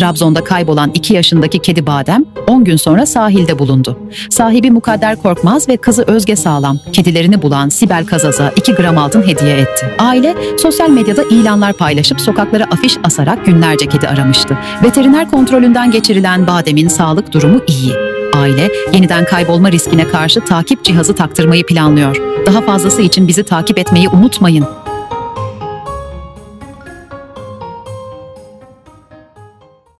Trabzon'da kaybolan 2 yaşındaki kedi Badem 10 gün sonra sahilde bulundu. Sahibi Mukadder Korkmaz ve kızı Özge Sağlam kedilerini bulan Sibel Kazaz'a 2 gram altın hediye etti. Aile sosyal medyada ilanlar paylaşıp sokaklara afiş asarak günlerce kedi aramıştı. Veteriner kontrolünden geçirilen Badem'in sağlık durumu iyi. Aile yeniden kaybolma riskine karşı takip cihazı taktırmayı planlıyor. Daha fazlası için bizi takip etmeyi unutmayın.